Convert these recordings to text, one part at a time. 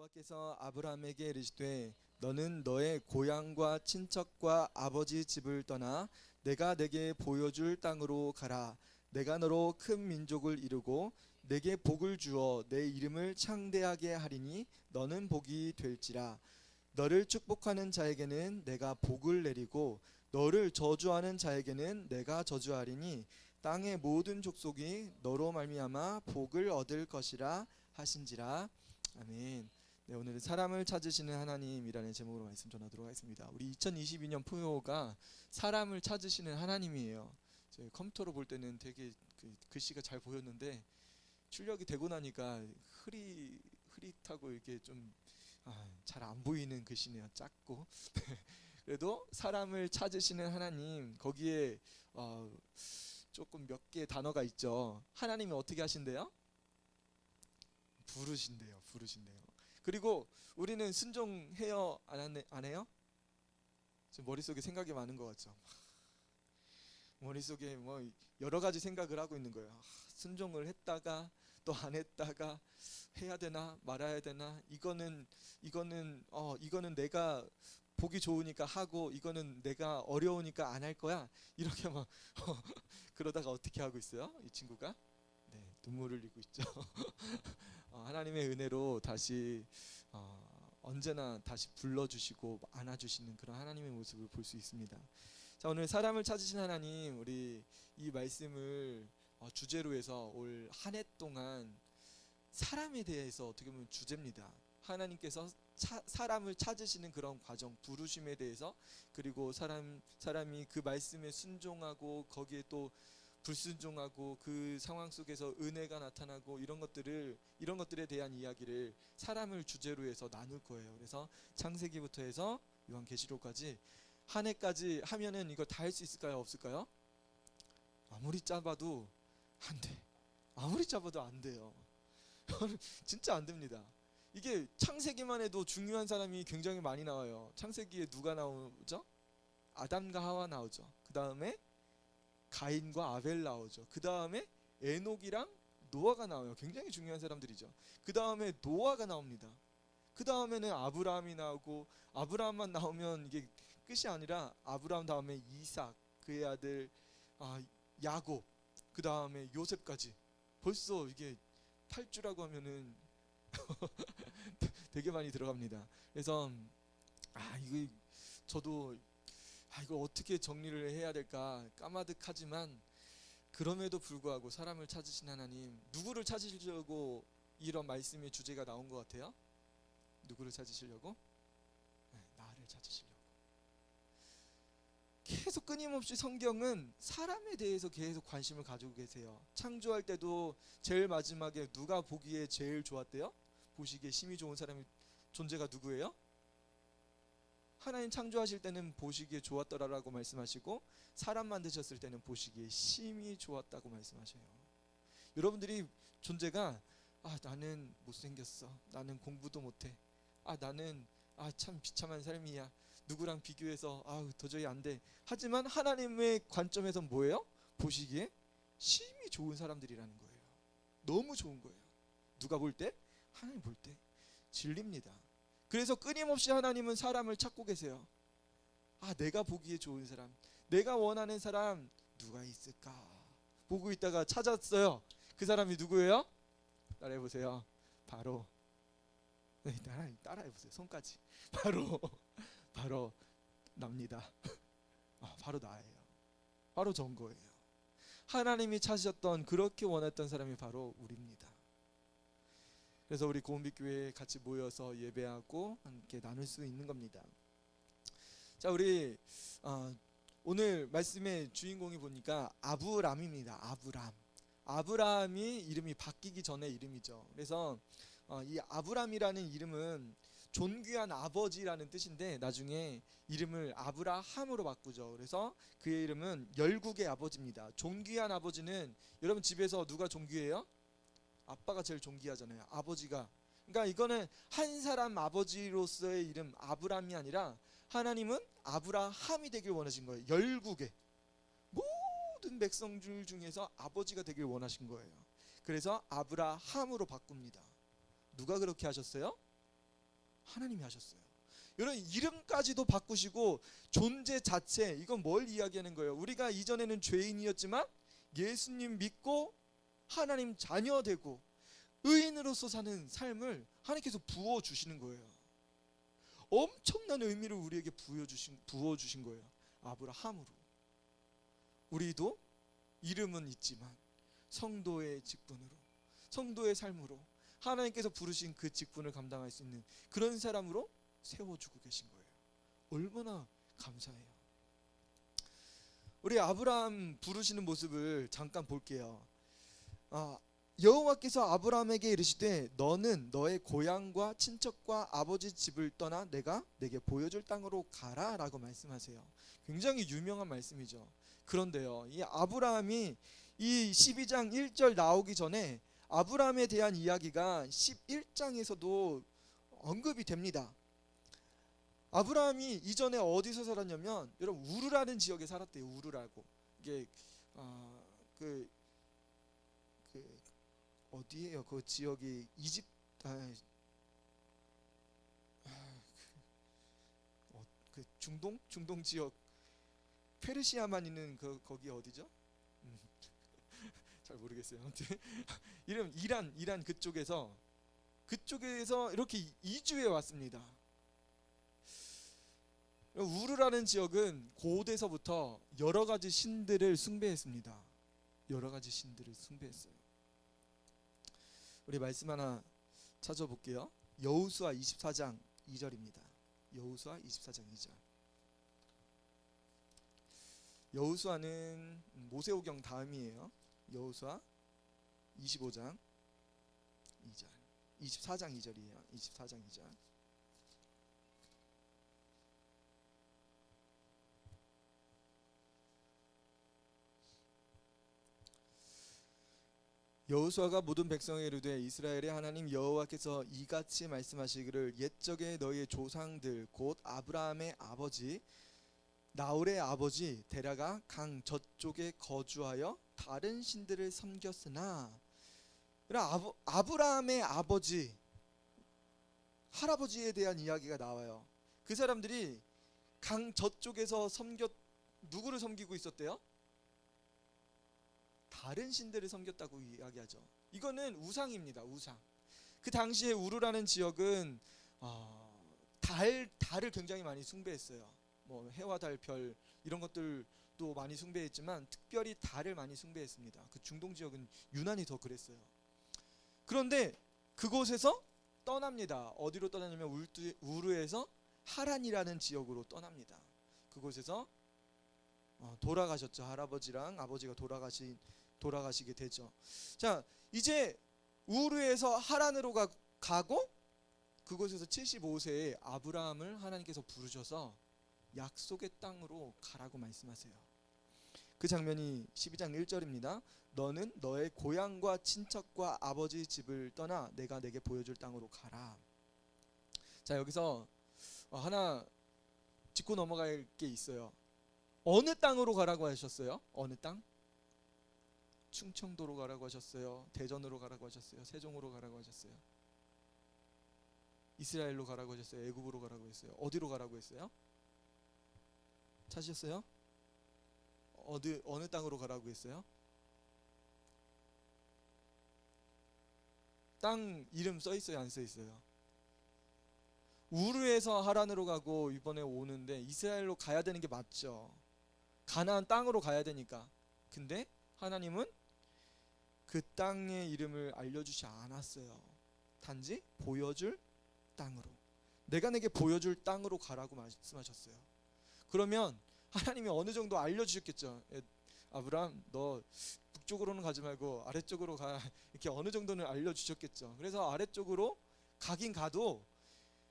여호와께서 아브라함에게 이르시되 너는 너의 고향과 친척과 아버지 집을 떠나 내가 내게 보여줄 땅으로 가라. 내가 너로 큰 민족을 이루고 내게 복을 주어 내 이름을 창대하게 하리니 너는 복이 될지라. 너를 축복하는 자에게는 내가 복을 내리고 너를 저주하는 자에게는 내가 저주하리니 땅의 모든 족속이 너로 말미암아 복을 얻을 것이라 하신지라. 아멘. 네, 오늘은 사람을 찾으시는 하나님이라는 제목으로 말씀 전하도록 하겠습니다. 우리 2022년 포효가 사람을 찾으시는 하나님이에요. 저희 컴퓨터로 볼 때는 되게 글씨가 잘 보였는데 출력이 되고 나니까 흐릿하고 이렇게 좀 잘 안 보이는 글씨네요. 작고. 그래도 사람을 찾으시는 하나님, 거기에 조금 몇 개 단어가 있죠. 하나님이 어떻게 하신대요? 부르신대요. 그리고 우리는 순종해요? 안 해요? 지금 머릿속에 생각이 많은 것 같죠. 머릿속에 뭐 여러 가지 생각을 하고 있는 거예요. 순종을 했다가 또 안 했다가 해야 되나 말아야 되나, 이거는 내가 보기 좋으니까 하고 이거는 내가 어려우니까 안 할 거야, 이렇게 막 그러다가 어떻게 하고 있어요? 이 친구가 눈물을 흘리고 있죠. 하나님의 은혜로 다시 언제나 다시 불러주시고 안아주시는 그런 하나님의 모습을 볼 수 있습니다. 자, 오늘 사람을 찾으신 하나님, 우리 이 말씀을 주제로 해서 올 한 해 동안 사람에 대해서 어떻게 보면 주제입니다. 하나님께서 사람을 찾으시는 그런 과정, 부르심에 대해서, 그리고 사람이 그 말씀에 순종하고 거기에 또 불순종하고 그 상황 속에서 은혜가 나타나고 이런 것들에 대한 이야기를 사람을 주제로 해서 나눌 거예요. 그래서 창세기부터 해서 요한계시록까지 한 해까지 하면은 이거 다 할 수 있을까요? 없을까요? 아무리 짜봐도 안 돼. 아무리 짜봐도 안 돼요. 진짜 안 됩니다. 이게 창세기만 해도 중요한 사람이 굉장히 많이 나와요. 창세기에 누가 나오죠? 아담과 하와 나오죠. 그 다음에 가인과 아벨 나오죠. 그 다음에 에녹이랑 노아가 나와요. 굉장히 중요한 사람들이죠. 그 다음에 노아가 나옵니다. 그 다음에는 아브라함이 나오고, 아브라함만 나오면 이게 끝이 아니라 아브라함 다음에 이삭, 그의 아들 야곱, 그 다음에 요셉까지. 벌써 이게 8주라고 하면은 되게 많이 들어갑니다. 그래서 이거 저도 이걸 어떻게 정리를 해야 될까 까마득하지만, 그럼에도 불구하고 사람을 찾으신 하나님, 누구를 찾으시려고 이런 말씀의 주제가 나온 것 같아요? 누구를 찾으시려고? 나를 찾으시려고. 계속 끊임없이 성경은 사람에 대해서 계속 관심을 가지고 계세요. 창조할 때도 제일 마지막에 누가 보기에 제일 좋았대요? 보시기에 심히 좋은 사람이 존재가 누구예요? 하나님 창조하실 때는 보시기에 좋았더라라고 말씀하시고, 사람 만드셨을 때는 보시기에 심히 좋았다고 말씀하셔요. 여러분들이 존재가 나는 못생겼어, 나는 공부도 못해, 나는 참 비참한 삶이야, 누구랑 비교해서 도저히 안 돼. 하지만 하나님의 관점에선 뭐예요? 보시기에 심히 좋은 사람들이라는 거예요. 너무 좋은 거예요. 누가 볼 때? 하나님 볼 때 진리입니다. 그래서 끊임없이 하나님은 사람을 찾고 계세요. 내가 보기에 좋은 사람, 내가 원하는 사람 누가 있을까 보고 있다가 찾았어요. 그 사람이 누구예요? 따라해보세요. 바로 따라해보세요. 손까지. 바로 납니다. 바로 나예요. 바로 전 거예요. 하나님이 찾으셨던, 그렇게 원했던 사람이 바로 우리입니다. 그래서 우리 고은빛교회에 같이 모여서 예배하고 함께 나눌 수 있는 겁니다. 자, 우리 오늘 말씀의 주인공이 보니까 아브람입니다. 아브람이 이름이 바뀌기 전의 이름이죠. 그래서 이 아브람이라는 이름은 존귀한 아버지라는 뜻인데, 나중에 이름을 아브라함으로 바꾸죠. 그래서 그의 이름은 열국의 아버지입니다. 존귀한 아버지는, 여러분 집에서 누가 존귀해요? 아빠가 제일 존귀하잖아요. 아버지가. 그러니까 이거는 한 사람 아버지로서의 이름 아브람이 아니라 하나님은 아브라함이 되길 원하신 거예요. 열국의 모든 백성들 중에서 아버지가 되길 원하신 거예요. 그래서 아브라함으로 바꿉니다. 누가 그렇게 하셨어요? 하나님이 하셨어요. 여러분, 이름까지도 바꾸시고 존재 자체, 이건 뭘 이야기하는 거예요? 우리가 이전에는 죄인이었지만 예수님 믿고 하나님 자녀 되고 의인으로서 사는 삶을 하나님께서 부어주시는 거예요. 엄청난 의미를 우리에게 부어주신 거예요. 아브라함으로. 우리도 이름은 있지만 성도의 직분으로, 성도의 삶으로 하나님께서 부르신 그 직분을 감당할 수 있는 그런 사람으로 세워주고 계신 거예요. 얼마나 감사해요. 우리 아브라함 부르시는 모습을 잠깐 볼게요. 여호와께서 아브라함에게 이르시되 너는 너의 고향과 친척과 아버지 집을 떠나 내가 내게 보여줄 땅으로 가라 라고 말씀하세요. 굉장히 유명한 말씀이죠. 그런데요, 이 아브라함이 이 12장 1절 나오기 전에 아브라함에 대한 이야기가 11장에서도 언급이 됩니다. 아브라함이 이전에 어디서 살았냐면, 여러분, 우르라는 지역에 살았대요. 우르라고. 이게 그 어디예요? 그 지역이 이집 그 중동 지역, 페르시아만 있는 거기 어디죠? 잘 모르겠어요. 아무튼 이름 이란 그쪽에서 이렇게 이주해 왔습니다. 우르라는 지역은 고대서부터 여러 가지 신들을 숭배했습니다. 여러 가지 신들을 숭배했어요. 우리 말씀 하나 찾아볼게요. 여호수아 24장 2절입니다. 여호수아 24장 2절. 여호수아는 모세오경 다음이에요. 여호수아 25장 2절. 24장 2절이에요. 24장 2절. 여호수아가 모든 백성에게 이르되 이스라엘의 하나님 여호와께서 이같이 말씀하시기를 옛적에 너희의 조상들 곧 아브라함의 아버지 나홀의 아버지 데라가 강 저쪽에 거주하여 다른 신들을 섬겼으나, 아브라함의 아버지, 할아버지에 대한 이야기가 나와요. 그 사람들이 강 저쪽에서 누구를 섬기고 있었대요? 다른 신들을 섬겼다고 이야기하죠. 이거는 우상입니다. 우상. 그 당시에 우르라는 지역은 달을 굉장히 많이 숭배했어요. 뭐 해와 달, 별 이런 것들도 많이 숭배했지만 특별히 달을 많이 숭배했습니다. 그 중동 지역은 유난히 더 그랬어요. 그런데 그곳에서 떠납니다. 어디로 떠나냐면 우르에서 하란이라는 지역으로 떠납니다. 그곳에서 돌아가셨죠. 할아버지랑 아버지가 돌아가시게 되죠. 자, 이제 우르에서 하란으로 가고 그곳에서 75세에 아브라함을 하나님께서 부르셔서 약속의 땅으로 가라고 말씀하세요. 그 장면이 12장 1절입니다. 너는 너의 고향과 친척과 아버지 집을 떠나 내가 내게 보여줄 땅으로 가라. 자, 여기서 하나 짚고 넘어갈 게 있어요. 어느 땅으로 가라고 하셨어요? 어느 땅? 충청도로 가라고 하셨어요? 대전으로 가라고 하셨어요? 세종으로 가라고 하셨어요? 이스라엘로 가라고 하셨어요? 애굽으로 가라고 했어요? 어디로 가라고 했어요? 찾으셨어요? 어느 땅으로 가라고 했어요? 땅 이름 써 있어요? 안 써 있어요? 우르에서 하란으로 가고 이번에 오는데 이스라엘로 가야 되는 게 맞죠. 가나안 땅으로 가야 되니까. 근데 하나님은 그 땅의 이름을 알려주지 않았어요. 단지 보여줄 땅으로, 내가 내게 보여줄 땅으로 가라고 말씀하셨어요. 그러면 하나님이 어느 정도 알려주셨겠죠. 아브라함, 너 북쪽으로는 가지 말고 아래쪽으로 가, 이렇게 어느 정도는 알려주셨겠죠. 그래서 아래쪽으로 가긴 가도,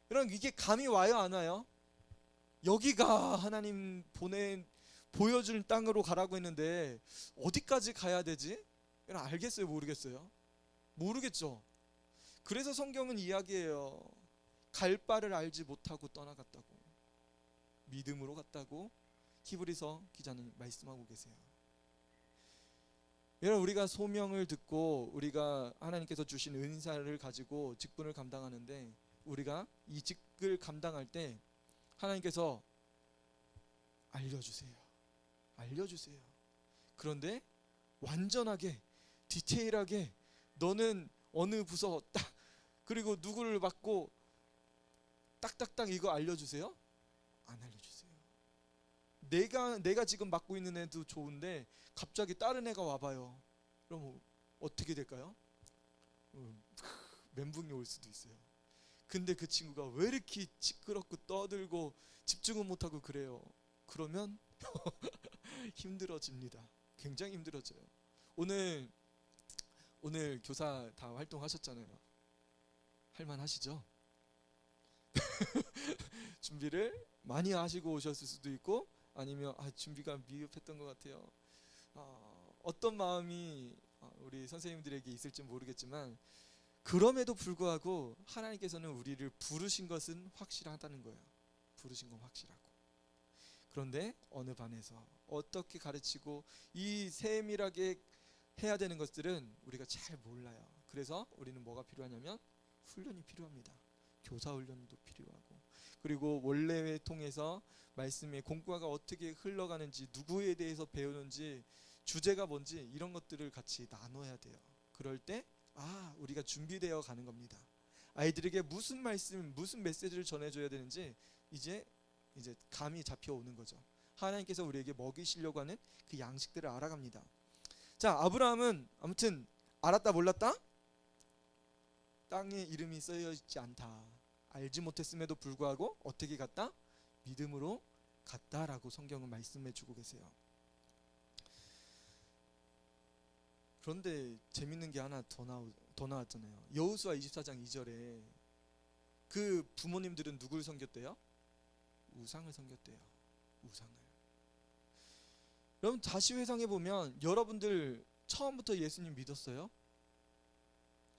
여러분, 이게 감이 와요, 안 와요? 여기가 하나님 보여줄 땅으로 가라고 했는데 어디까지 가야 되지? 여러분, 알겠어요, 모르겠어요? 모르겠죠. 그래서 성경은 이야기해요. 갈 바를 알지 못하고 떠나갔다고, 믿음으로 갔다고 히브리서 기자는 말씀하고 계세요. 여러분, 우리가 소명을 듣고 우리가 하나님께서 주신 은사를 가지고 직분을 감당하는데 우리가 이 직을 감당할 때 하나님께서 알려주세요. 알려주세요. 그런데 완전하게 디테일하게 너는 어느 부서 딱 그리고 누구를 맡고 딱딱딱 이거 알려주세요? 안 알려주세요. 내가 지금 맡고 있는 애도 좋은데 갑자기 다른 애가 와봐요. 그럼 어떻게 될까요? 멘붕이 올 수도 있어요. 근데 그 친구가 왜 이렇게 시끄럽고 떠들고 집중은 못하고 그래요? 그러면 힘들어집니다. 굉장히 힘들어져요. 오늘 교사 다 활동하셨잖아요. 할만하시죠? 준비를 많이 하시고 오셨을 수도 있고 아니면 준비가 미흡했던 것 같아요. 어떤 마음이 우리 선생님들에게 있을지 모르겠지만 그럼에도 불구하고 하나님께서는 우리를 부르신 것은 확실하다는 거예요. 부르신 건 확실하고. 그런데 어느 반에서 어떻게 가르치고 이 세밀하게 해야 되는 것들은 우리가 잘 몰라요. 그래서 우리는 뭐가 필요하냐면 훈련이 필요합니다. 교사 훈련도 필요하고 그리고 원래회 통해서 말씀의 공과가 어떻게 흘러가는지 누구에 대해서 배우는지 주제가 뭔지 이런 것들을 같이 나눠야 돼요. 그럴 때 우리가 준비되어 가는 겁니다. 아이들에게 무슨 말씀, 무슨 메시지를 전해줘야 되는지 이제 감이 잡혀오는 거죠. 하나님께서 우리에게 먹이시려고 하는 그 양식들을 알아갑니다. 자, 아브라함은 아무튼 알았다 몰랐다? 땅에 이름이 쓰여 있지 않다. 알지 못했음에도 불구하고 어떻게 갔다? 믿음으로 갔다라고 성경은 말씀해 주고 계세요. 그런데 재밌는 게 하나 더 나왔잖아요. 여호수아 24장 2절에 그 부모님들은 누굴 섬겼대요? 우상을 섬겼대요. 우상을. 여러분 다시 회상해 보면 여러분들 처음부터 예수님 믿었어요?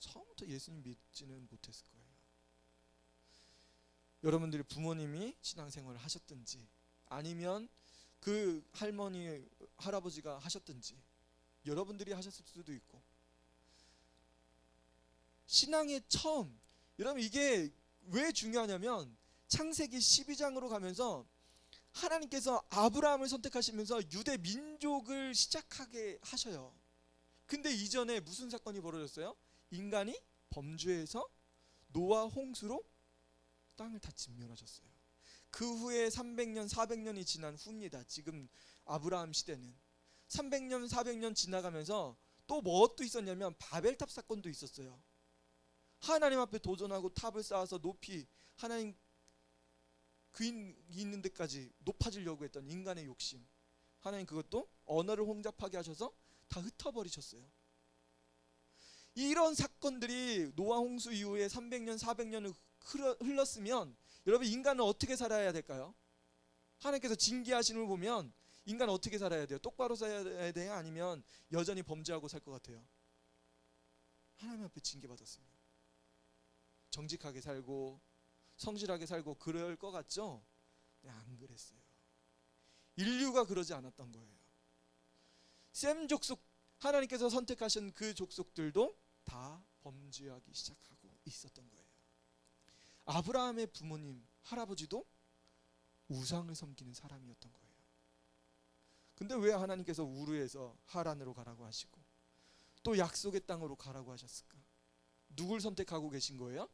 처음부터 예수님 믿지는 못했을 거예요. 여러분들의 부모님이 신앙생활을 하셨든지 아니면 그 할머니 할아버지가 하셨든지 여러분들이 하셨을 수도 있고 신앙의 처음 여러분 이게 왜 중요하냐면 창세기 12장으로 가면서 하나님께서 아브라함을 선택하시면서 유대 민족을 시작하게 하셔요. 근데 이전에 무슨 사건이 벌어졌어요? 인간이 범죄해서 노아 홍수로 땅을 다 진멸하셨어요. 그 후에 300년 400년이 지난 후입니다. 지금 아브라함 시대는 300년 400년 지나가면서 또 무엇도 있었냐면 바벨탑 사건도 있었어요. 하나님 앞에 도전하고 탑을 쌓아서 높이 하나님 그 있는 데까지 높아지려고 했던 인간의 욕심. 하나님 그것도 언어를 혼잡하게 하셔서 다 흩어버리셨어요. 이런 사건들이 노아 홍수 이후에 300년 400년을 흘렀으면 여러분 인간은 어떻게 살아야 될까요? 하나님께서 징계하시는 걸 보면 인간은 어떻게 살아야 돼요? 똑바로 살아야 돼요? 아니면 여전히 범죄하고 살 것 같아요? 하나님 앞에 징계받았습니다. 정직하게 살고 성실하게 살고 그럴 것 같죠? 안 그랬어요. 인류가 그러지 않았던 거예요. 셈 족속 하나님께서 선택하신 그 족속들도 다 범죄하기 시작하고 있었던 거예요. 아브라함의 부모님 할아버지도 우상을 섬기는 사람이었던 거예요. 근데 왜 하나님께서 우르에서 하란으로 가라고 하시고 또 약속의 땅으로 가라고 하셨을까? 누굴 선택하고 계신 거예요?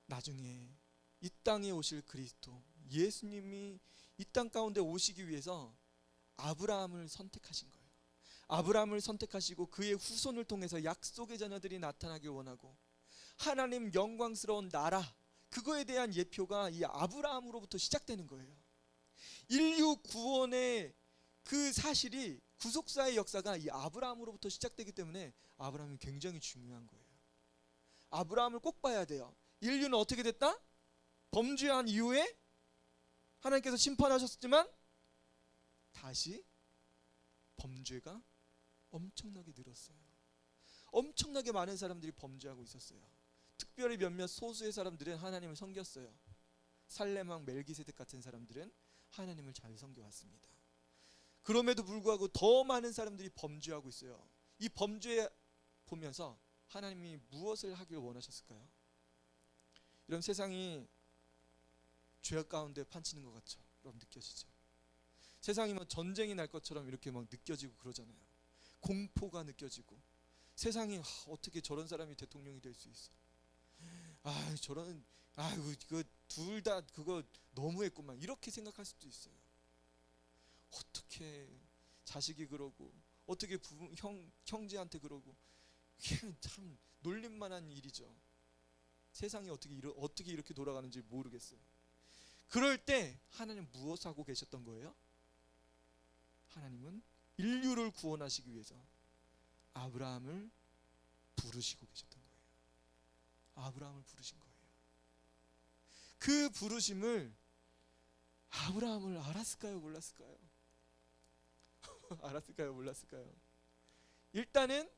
나중에 이 땅에 오실 그리스도 예수님이 이 땅 가운데 오시기 위해서 아브라함을 선택하신 거예요. 아브라함을 선택하시고 그의 후손을 통해서 약속의 자녀들이 나타나길 원하고 하나님 영광스러운 나라 그거에 대한 예표가 이 아브라함으로부터 시작되는 거예요. 인류 구원의 그 사실이 구속사의 역사가 이 아브라함으로부터 시작되기 때문에 아브라함이 굉장히 중요한 거예요. 아브라함을 꼭 봐야 돼요. 인류는 어떻게 됐다? 범죄한 이후에 하나님께서 심판하셨지만 다시 범죄가 엄청나게 늘었어요. 엄청나게 많은 사람들이 범죄하고 있었어요. 특별히 몇몇 소수의 사람들은 하나님을 섬겼어요. 살렘왕 멜기세덱 같은 사람들은 하나님을 잘 섬겨왔습니다. 그럼에도 불구하고 더 많은 사람들이 범죄하고 있어요. 이 범죄 보면서 하나님이 무엇을 하길 원하셨을까요? 이런 세상이 죄악 가운데 판치는 것 같죠? 여러분 느껴지죠? 세상이 막 전쟁이 날 것처럼 이렇게 막 느껴지고 그러잖아요. 공포가 느껴지고 세상이 어떻게 저런 사람이 대통령이 될 수 있어? 아 저런 아이고 이거 둘 다 그거 너무했구만 이렇게 생각할 수도 있어요. 어떻게 자식이 그러고 어떻게 형제한테 그러고 이게 참 놀림만한 일이죠. 세상이 어떻게 이렇게 돌아가는지 모르겠어요. 그럴 때 하나님 무엇 하고 계셨던 거예요? 하나님은 인류를 구원하시기 위해서 아브라함을 부르시고 계셨던 거예요. 아브라함을 부르신 거예요. 그 부르심을 아브라함을 알았을까요? 몰랐을까요? 알았을까요? 몰랐을까요? 일단은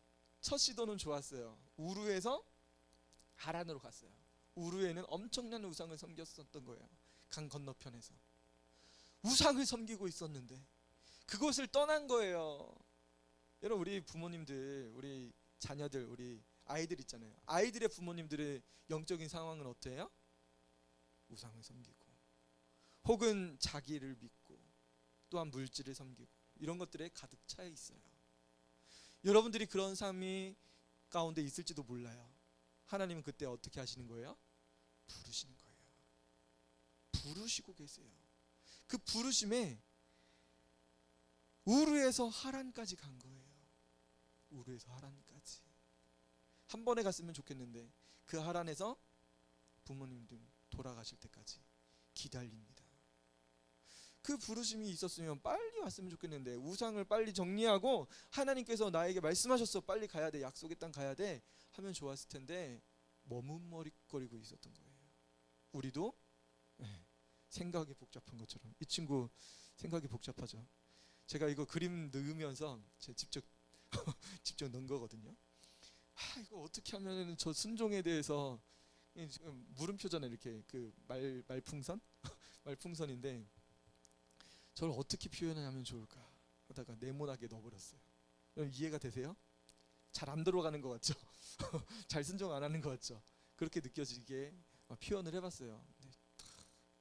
첫 시도는 좋았어요. 우르에서 하란으로 갔어요. 우르에는 엄청난 우상을 섬겼었던 거예요. 강 건너편에서 우상을 섬기고 있었는데 그곳을 떠난 거예요. 여러분 우리 부모님들, 우리 자녀들, 우리 아이들 있잖아요. 아이들의 부모님들의 영적인 상황은 어때요? 우상을 섬기고 혹은 자기를 믿고 또한 물질을 섬기고 이런 것들에 가득 차 있어요. 여러분들이 그런 삶이 가운데 있을지도 몰라요. 하나님은 그때 어떻게 하시는 거예요? 부르시는 거예요. 부르시고 계세요. 그 부르심에 우르에서 하란까지 간 거예요. 우르에서 하란까지 한 번에 갔으면 좋겠는데 그 하란에서 부모님들 돌아가실 때까지 기다립니다. 그 부르심이 있었으면 빨리 왔으면 좋겠는데 우상을 빨리 정리하고 하나님께서 나에게 말씀하셨어 빨리 가야 돼 약속의 땅 가야 돼 하면 좋았을 텐데 머뭇머릿거리고 있었던 거예요. 우리도 생각이 복잡한 것처럼 이 친구 생각이 복잡하죠. 제가 이거 그림 넣으면서 제가 직접 넣은 거거든요. 이거 어떻게 하면 저 순종에 대해서 지금 물음표잖아요. 이렇게 그 말풍선 말풍선인데 저를 어떻게 표현하면 좋을까 하다가 네모나게 넣어버렸어요. 여러분 이해가 되세요? 잘 안 들어가는 것 같죠? 잘 순종 안 하는 것 같죠? 그렇게 느껴지게 표현을 해봤어요.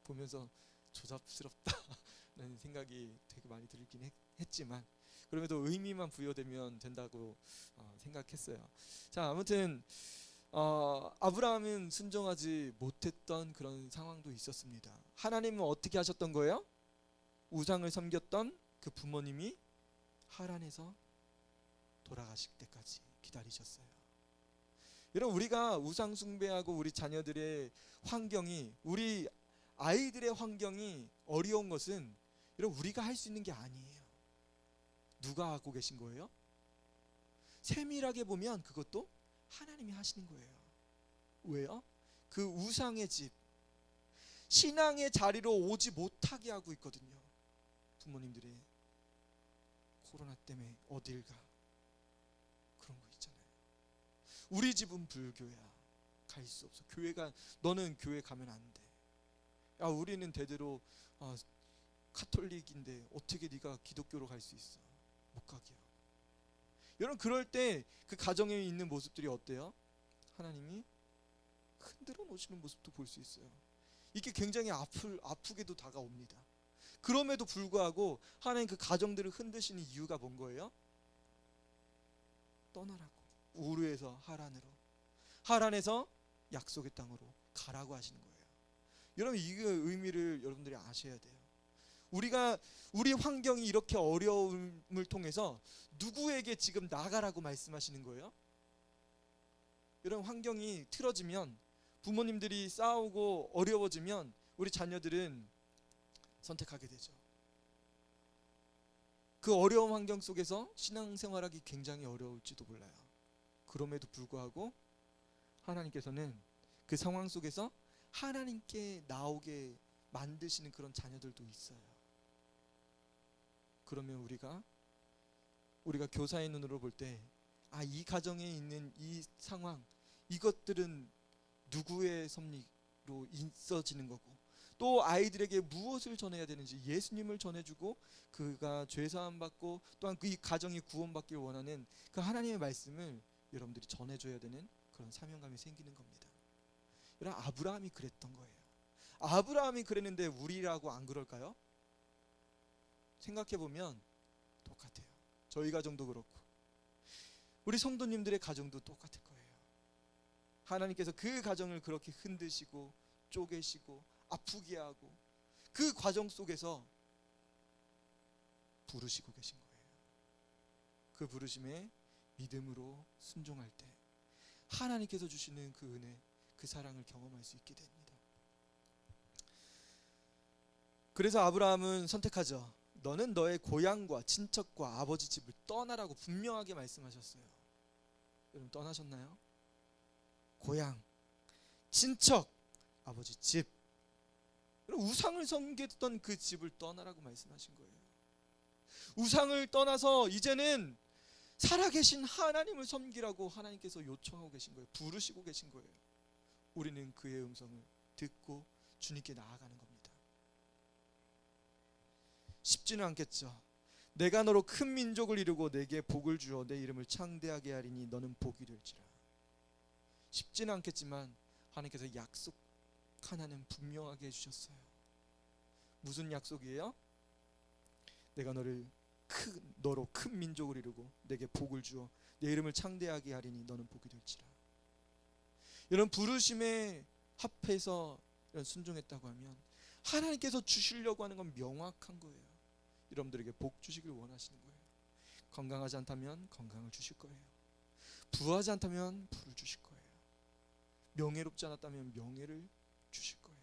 보면서 조잡스럽다라는 생각이 되게 많이 들긴 했지만 그럼에도 의미만 부여되면 된다고 생각했어요. 자 아무튼 아브라함은 순종하지 못했던 그런 상황도 있었습니다. 하나님은 어떻게 하셨던 거예요? 우상을 섬겼던 그 부모님이 하란에서 돌아가실 때까지 기다리셨어요. 여러분 우리가 우상 숭배하고 우리 자녀들의 환경이 우리 아이들의 환경이 어려운 것은 여러분 우리가 할 수 있는 게 아니에요. 누가 하고 계신 거예요? 세밀하게 보면 그것도 하나님이 하시는 거예요. 왜요? 그 우상의 집 신앙의 자리로 오지 못하게 하고 있거든요. 부모님들이 코로나 때문에 어딜 가 그런 거 있잖아요. 우리 집은 불교야 갈 수 없어. 너는 교회 가면 안 돼. 야 우리는 대대로 카톨릭인데 어떻게 네가 기독교로 갈 수 있어? 못 가게 하고. 여러분 그럴 때 그 가정에 있는 모습들이 어때요? 하나님이 흔들어 놓으시는 모습도 볼 수 있어요. 이게 굉장히 아프게도 다가옵니다. 그럼에도 불구하고 하나님 그 가정들을 흔드시는 이유가 뭔 거예요? 떠나라고. 우르에서 하란으로, 하란에서 약속의 땅으로 가라고 하시는 거예요. 여러분 이 의미를 여러분들이 아셔야 돼요. 우리 환경이 이렇게 어려움을 통해서 누구에게 지금 나가라고 말씀하시는 거예요? 여러분 환경이 틀어지면 부모님들이 싸우고 어려워지면 우리 자녀들은 선택하게 되죠. 그 어려운 환경 속에서 신앙생활하기 굉장히 어려울지도 몰라요. 그럼에도 불구하고 하나님께서는 그 상황 속에서 하나님께 나오게 만드시는 그런 자녀들도 있어요. 그러면 우리가 교사의 눈으로 볼 때 이 가정에 있는 이 상황 이것들은 누구의 섭리로 있어지는 거고 또 아이들에게 무엇을 전해야 되는지 예수님을 전해주고 그가 죄사함 받고 또한 그 이 가정이 구원받길 원하는 그 하나님의 말씀을 여러분들이 전해줘야 되는 그런 사명감이 생기는 겁니다. 이런 아브라함이 그랬던 거예요. 아브라함이 그랬는데 우리라고 안 그럴까요? 생각해 보면 똑같아요. 저희 가정도 그렇고 우리 성도님들의 가정도 똑같을 거예요. 하나님께서 그 가정을 그렇게 흔드시고 쪼개시고 아프게 하고 그 과정 속에서 부르시고 계신 거예요. 그 부르심에 믿음으로 순종할 때 하나님께서 주시는 그 은혜, 그 사랑을 경험할 수 있게 됩니다. 그래서 아브라함은 선택하죠. 너는 너의 고향과 친척과 아버지 집을 떠나라고 분명하게 말씀하셨어요. 여러분 떠나셨나요? 고향, 친척, 아버지 집, 우상을 섬겼던 그 집을 떠나라고 말씀하신 거예요. 우상을 떠나서 이제는 살아계신 하나님을 섬기라고 하나님께서 요청하고 계신 거예요. 부르시고 계신 거예요. 우리는 그의 음성을 듣고 주님께 나아가는 겁니다. 쉽지는 않겠죠. 내가 너로 큰 민족을 이루고 내게 복을 주어 내 이름을 창대하게 하리니 너는 복이 될지라. 쉽지는 않겠지만 하나님께서 약속 하나는 분명하게 해주셨어요. 무슨 약속이에요? 내가 너로 큰 민족을 이루고 내게 복을 주어 내 이름을 창대하게 하리니 너는 복이 될지라. 이런 부르심에 합해서 이런 순종했다고 하면 하나님께서 주시려고 하는 건 명확한 거예요. 여러분들에게 복 주시길 원하시는 거예요. 건강하지 않다면 건강을 주실 거예요. 부하지 않다면 부를 주실 거예요. 명예롭지 않았다면 명예를 주실 거예요.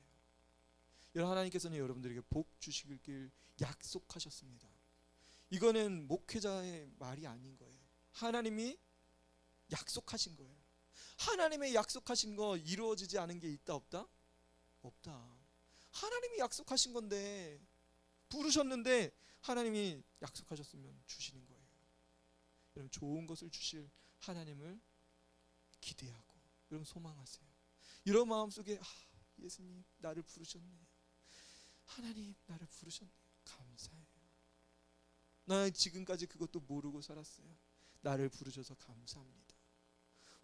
여러분 하나님께서는 여러분들에게 복 주시길 약속하셨습니다. 이거는 목회자의 말이 아닌 거예요. 하나님이 약속하신 거예요. 하나님의 약속하신 거 이루어지지 않은 게 있다 없다? 없다. 하나님이 약속하신 건데 부르셨는데 하나님이 약속하셨으면 주시는 거예요. 여러분 좋은 것을 주실 하나님을 기대하고 여러분 소망하세요. 이런 마음속에 예수님 나를 부르셨네요. 하나님 나를 부르셨네요. 감사해요. 나 지금까지 그것도 모르고 살았어요. 나를 부르셔서 감사합니다.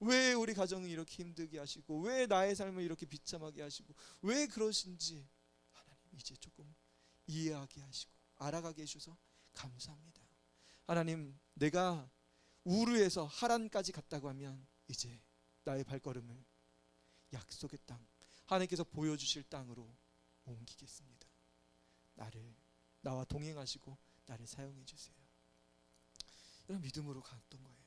왜 우리 가정을 이렇게 힘들게 하시고 왜 나의 삶을 이렇게 비참하게 하시고 왜 그러신지 하나님 이제 조금 이해하게 하시고 알아가게 해주셔서 감사합니다. 하나님 내가 우르에서 하란까지 갔다고 하면 이제 나의 발걸음을 약속의 땅 하나님께서 보여주실 땅으로 옮기겠습니다. 나와 동행하시고 나를 사용해 주세요. 이런 믿음으로 갔던 거예요.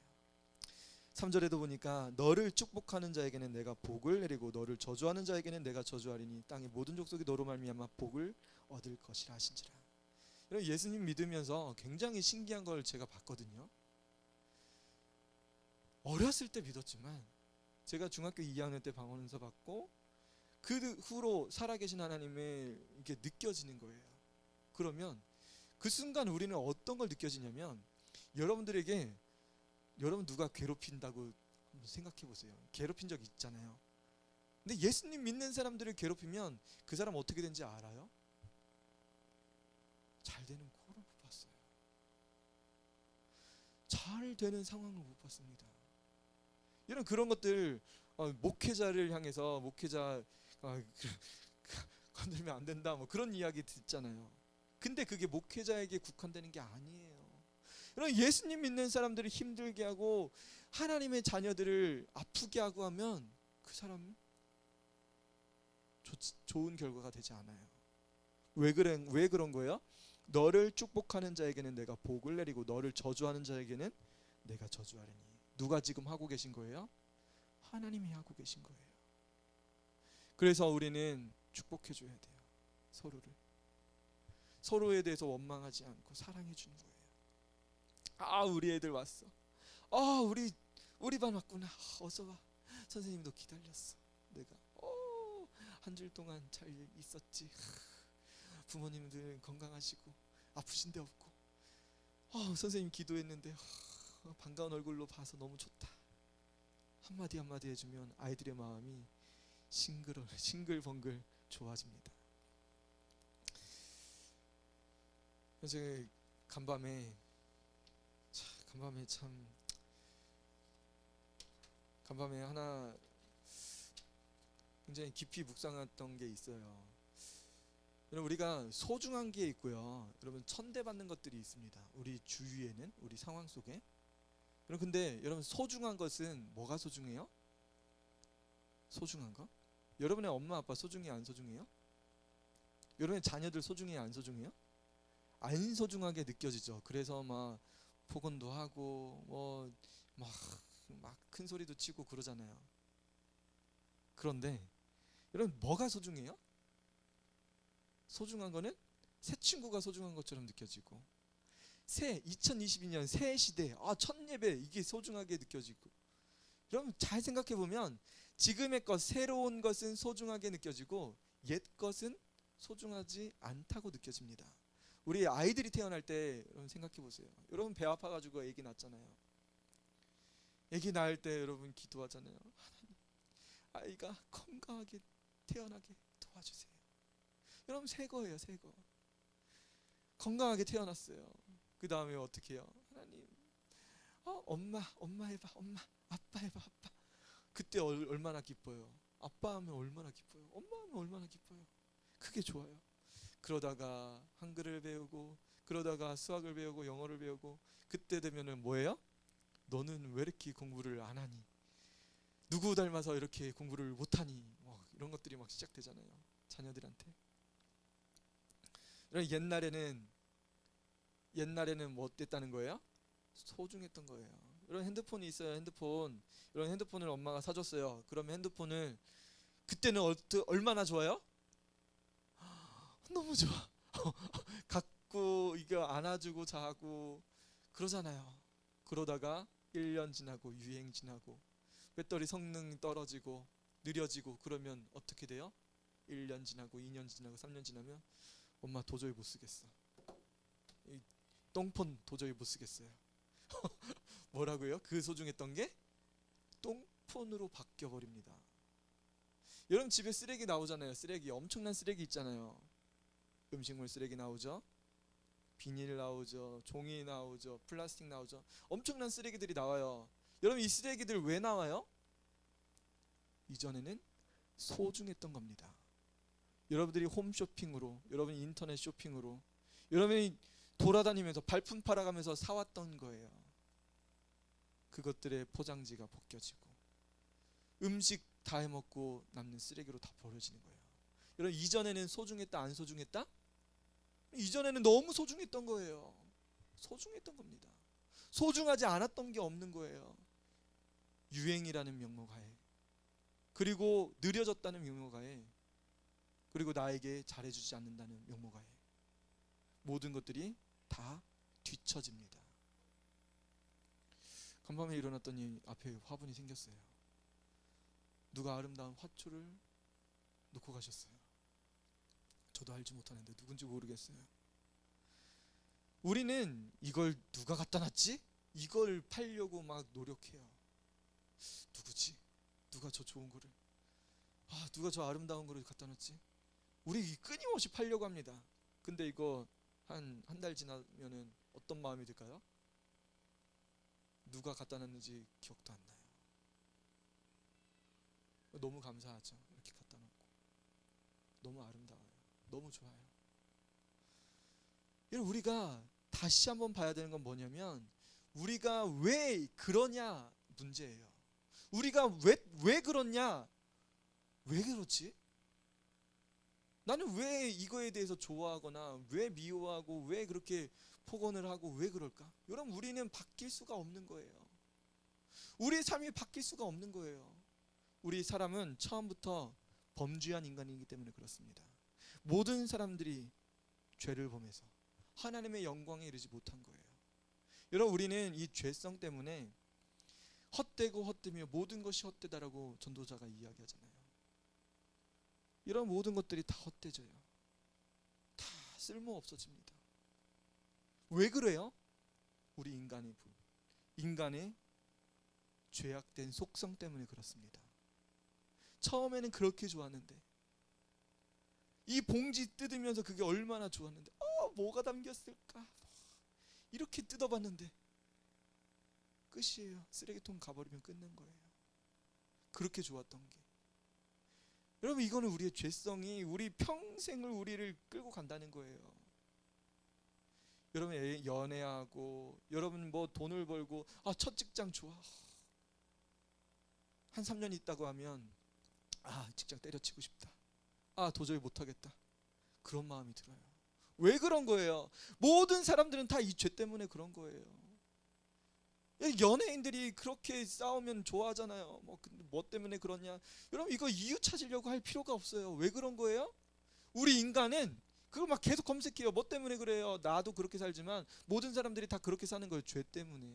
3절에도 보니까 너를 축복하는 자에게는 내가 복을 내리고 너를 저주하는 자에게는 내가 저주하리니 땅의 모든 족속이 너로 말미암아 복을 얻을 것이라 하신지라. 예수님 믿으면서 굉장히 신기한 걸 제가 봤거든요. 어렸을 때 믿었지만 제가 중학교 2학년 때 방언서 받고 그 후로 살아계신 하나님을 이렇게 느껴지는 거예요. 그러면 그 순간 우리는 어떤 걸 느껴지냐면 여러분들에게 여러분 누가 괴롭힌다고 한번 생각해 보세요. 괴롭힌 적 있잖아요. 근데 예수님 믿는 사람들을 괴롭히면 그 사람 어떻게 되는지 알아요? 잘 되는 꼴을 못 봤어요. 잘 되는 상황을 못 봤습니다. 이런 그런 것들 목회자를 향해서 목회자 건들면 안 된다 뭐 그런 이야기 듣잖아요. 근데 그게 목회자에게 국한되는 게 아니에요. 여러분 예수님 믿는 사람들을 힘들게 하고 하나님의 자녀들을 아프게 하고 하면 그 사람은 좋은 결과가 되지 않아요. 왜 그런 거예요? 너를 축복하는 자에게는 내가 복을 내리고 너를 저주하는 자에게는 내가 저주하리니. 누가 지금 하고 계신 거예요? 하나님이 하고 계신 거예요. 그래서 우리는 축복해 줘야 돼요. 서로에 대해서 원망하지 않고 사랑해 주는 거예요. 우리 애들 왔어. 우리 반 왔구나. 어서 와. 선생님도 기다렸어. 내가 한 주일 동안 잘 있었지. 부모님들 건강하시고 아프신 데 없고 선생님 기도했는데 반가운 얼굴로 봐서 너무 좋다. 한마디 해주면 아이들의 마음이 싱글벙글 좋아집니다. 그래서 간밤에 하나 굉장히 깊이 묵상했던 게 있어요. 여러분 우리가 소중한 게 있고요. 여러분 천대받는 것들이 있습니다. 우리 주위에는 우리 상황 속에. 여러분 근데 여러분 소중한 것은 뭐가 소중해요? 소중한 거? 여러분의 엄마 아빠 소중해 안 소중해요? 여러분의 자녀들 소중해 안 소중해요? 안 소중하게 느껴지죠. 그래서 막 폭언도 하고 뭐 막 큰 소리도 치고 그러잖아요. 그런데 여러분 뭐가 소중해요? 소중한 거는 새 친구가 소중한 것처럼 느껴지고 새 2022년 새 시대 첫 예배 이게 소중하게 느껴지고 여러분 잘 생각해 보면 지금의 것 새로운 것은 소중하게 느껴지고 옛 것은 소중하지 않다고 느껴집니다. 우리 아이들이 태어날 때 여러분 생각해 보세요. 여러분 배 아파가지고 아기 낳잖아요. 아기 낳을 때 여러분 기도하잖아요. 하나님 아이가 건강하게 태어나게 도와주세요. 여러분 새 거예요. 새 거. 건강하게 태어났어요. 그 다음에 어떻게 해요? 하나님 엄마 해봐. 엄마 아빠 해봐. 아빠. 그때 얼마나 기뻐요. 아빠 하면 얼마나 기뻐요. 엄마 하면 얼마나 기뻐요. 그게 좋아요. 그러다가 한글을 배우고 그러다가 수학을 배우고 영어를 배우고 그때 되면은 뭐예요? 너는 왜 이렇게 공부를 안 하니? 누구 닮아서 이렇게 공부를 못하니? 이런 것들이 막 시작되잖아요. 자녀들한테. 옛날에는 뭐 어땠다는 거예요? 소중했던 거예요. 이런 핸드폰이 있어요. 이런 핸드폰을 엄마가 사줬어요. 그러면 핸드폰을 그때는 얼마나 좋아요? 너무 좋아. 갖고 이거 안아주고 자고 그러잖아요. 그러다가 1년 지나고 유행 지나고 배터리 성능 떨어지고 느려지고 그러면 어떻게 돼요? 1년 지나고 2년 지나고 3년 지나면 엄마 도저히 못 쓰겠어. 이 똥폰 도저히 못 쓰겠어요. 뭐라고요? 그 소중했던 게 똥폰으로 바뀌어 버립니다. 여러분 집에 쓰레기 나오잖아요. 쓰레기 엄청난 쓰레기 있잖아요. 음식물 쓰레기 나오죠. 비닐 나오죠. 종이 나오죠. 플라스틱 나오죠. 엄청난 쓰레기들이 나와요. 여러분 이 쓰레기들 왜 나와요? 이전에는 소중했던 겁니다. 여러분들이 홈쇼핑으로, 여러분 인터넷 쇼핑으로, 여러분이 돌아다니면서 발품 팔아가면서 사왔던 거예요. 그것들의 포장지가 벗겨지고 음식 다 해먹고 남는 쓰레기로 다 버려지는 거예요. 여러분 이전에는 소중했다 안 소중했다? 이전에는 너무 소중했던 거예요. 소중했던 겁니다. 소중하지 않았던 게 없는 거예요. 유행이라는 명목하에 그리고 느려졌다는 명목하에 그리고 나에게 잘해주지 않는다는 명목하에 모든 것들이 다 뒤처집니다. 간밤에 일어났더니 앞에 화분이 생겼어요. 누가 아름다운 화초를 놓고 가셨어요. 저도 알지 못하는데 누군지 모르겠어요. 우리는 이걸 누가 갖다 놨지? 이걸 팔려고 막 노력해요. 누구지? 누가 저 좋은 거를 누가 저 아름다운 거를 갖다 놨지? 우리 끊임없이 팔려고 합니다. 근데 이거 한 달 지나면은 어떤 마음이 들까요? 누가 갖다 놨는지 기억도 안 나요. 너무 감사하죠. 이렇게 갖다 놓고 너무 아름다워요. 너무 좋아요. 여러분 우리가 다시 한번 봐야 되는 건 뭐냐면 우리가 왜 그러냐 문제예요. 우리가 왜 그렇냐? 왜 그렇지? 나는 왜 이거에 대해서 좋아하거나 왜 미워하고 왜 그렇게 폭언을 하고 왜 그럴까? 여러분 우리는 바뀔 수가 없는 거예요. 우리의 삶이 바뀔 수가 없는 거예요. 우리 사람은 처음부터 범죄한 인간이기 때문에 그렇습니다. 모든 사람들이 죄를 범해서 하나님의 영광에 이르지 못한 거예요. 여러분 우리는 이 죄성 때문에 헛되고 헛되며 모든 것이 헛되다라고 전도자가 이야기하잖아요. 이런 모든 것들이 다 헛되져요. 다 쓸모 없어집니다. 왜 그래요? 우리 인간의 죄악된 속성 때문에 그렇습니다. 처음에는 그렇게 좋았는데 이 봉지 뜯으면서 그게 얼마나 좋았는데 뭐가 담겼을까? 이렇게 뜯어봤는데 끝이에요. 쓰레기통 가버리면 끝난 거예요. 그렇게 좋았던 게 여러분, 이거는 우리의 죄성이 우리 평생을 우리를 끌고 간다는 거예요. 여러분 연애하고 여러분 뭐 돈을 벌고 첫 직장 좋아. 한 3년 있다고 하면 직장 때려치고 싶다. 도저히 못하겠다. 그런 마음이 들어요. 왜 그런 거예요? 모든 사람들은 다 이 죄 때문에 그런 거예요. 연예인들이 그렇게 싸우면 좋아하잖아요. 근데 뭐 때문에 그러냐? 여러분, 이거 이유 찾으려고 할 필요가 없어요. 왜 그런 거예요? 우리 인간은 그걸 막 계속 검색해요. 뭐 때문에 그래요? 나도 그렇게 살지만 모든 사람들이 다 그렇게 사는 거예요. 죄 때문에.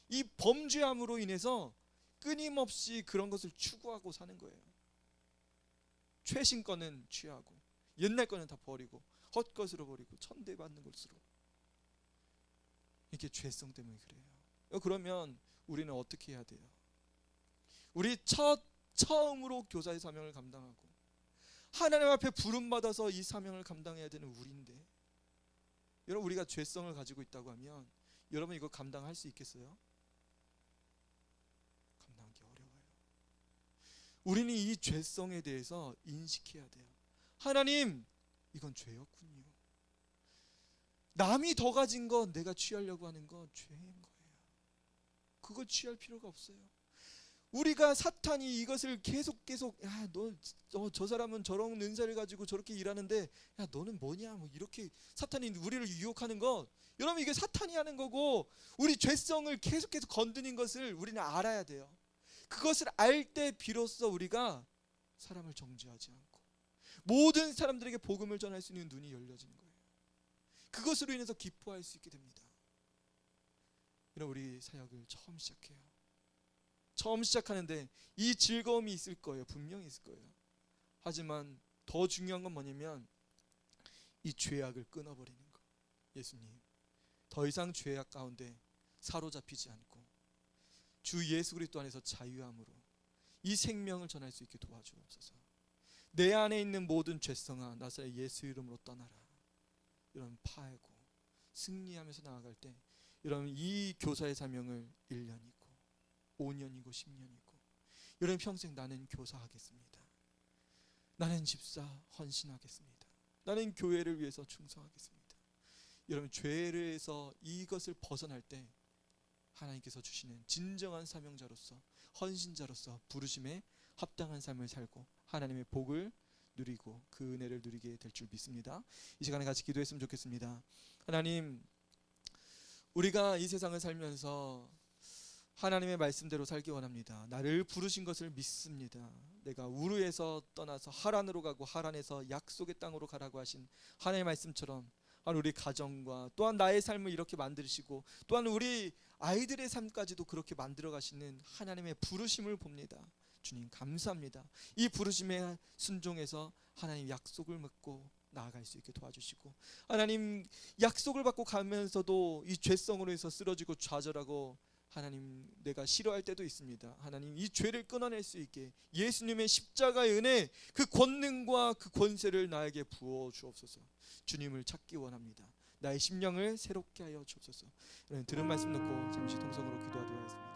이 범죄함으로 인해서 끊임없이 그런 것을 추구하고 사는 거예요. 최신 거는 취하고 옛날 거는 다 버리고 헛것으로 버리고 천대받는 것으로. 이게 죄성 때문에 그래요. 그러면 우리는 어떻게 해야 돼요? 우리 처음으로 교사의 사명을 감당하고 하나님 앞에 부름받아서 이 사명을 감당해야 되는 우리인데, 여러분, 우리가 죄성을 가지고 있다고 하면 여러분 이거 감당할 수 있겠어요? 감당하기 어려워요. 우리는 이 죄성에 대해서 인식해야 돼요. 하나님, 이건 죄였군요. 남이 더 가진 거 내가 취하려고 하는 건 죄인 거예요. 그걸 취할 필요가 없어요. 우리가 사탄이 이것을 계속 저 사람은 저런 은사를 가지고 저렇게 일하는데 너는 뭐냐, 뭐 이렇게 사탄이 우리를 유혹하는 것, 여러분 이게 사탄이 하는 거고 우리 죄성을 계속 건드는 것을 우리는 알아야 돼요. 그것을 알 때 비로소 우리가 사람을 정죄하지 않고 모든 사람들에게 복음을 전할 수 있는 눈이 열려지는 거예요. 그것으로 인해서 기뻐할 수 있게 됩니다. 여러분, 우리 사역을 처음 시작해요. 처음 시작하는데 이 즐거움이 있을 거예요. 분명히 있을 거예요. 하지만 더 중요한 건 뭐냐면 이 죄악을 끊어버리는 거. 예수님, 더 이상 죄악 가운데 사로잡히지 않고 주 예수 그리스도 안에서 자유함으로 이 생명을 전할 수 있게 도와주옵소서. 내 안에 있는 모든 죄성아, 나사렛 예수 이름으로 떠나라. 여러분, 파하고 승리하면서 나아갈 때 여러분 이 교사의 사명을 1년이고 5년이고 10년이고 여러분 평생 나는 교사하겠습니다. 나는 집사 헌신하겠습니다. 나는 교회를 위해서 충성하겠습니다. 여러분, 죄에서 이것을 벗어날 때 하나님께서 주시는 진정한 사명자로서 헌신자로서 부르심에 합당한 삶을 살고 하나님의 복을 누리고 그 은혜를 누리게 될 줄 믿습니다. 이 시간에 같이 기도했으면 좋겠습니다. 하나님, 우리가 이 세상을 살면서 하나님의 말씀대로 살기 원합니다. 나를 부르신 것을 믿습니다. 내가 우르에서 떠나서 하란으로 가고 하란에서 약속의 땅으로 가라고 하신 하나님의 말씀처럼 우리 가정과 또한 나의 삶을 이렇게 만드시고 또한 우리 아이들의 삶까지도 그렇게 만들어 가시는 하나님의 부르심을 봅니다. 주님, 감사합니다. 이 부르심에 순종해서 하나님 약속을 맺고 나아갈 수 있게 도와주시고, 하나님 약속을 받고 가면서도 이 죄성으로 해서 쓰러지고 좌절하고 하나님 내가 싫어할 때도 있습니다. 하나님, 이 죄를 끊어낼 수 있게 예수님의 십자가의 은혜, 그 권능과 그 권세를 나에게 부어 주옵소서. 주님을 찾기 원합니다. 나의 심령을 새롭게 하여 주옵소서. 들은 말씀 듣고 잠시 동성으로 기도하도록 하겠습니다.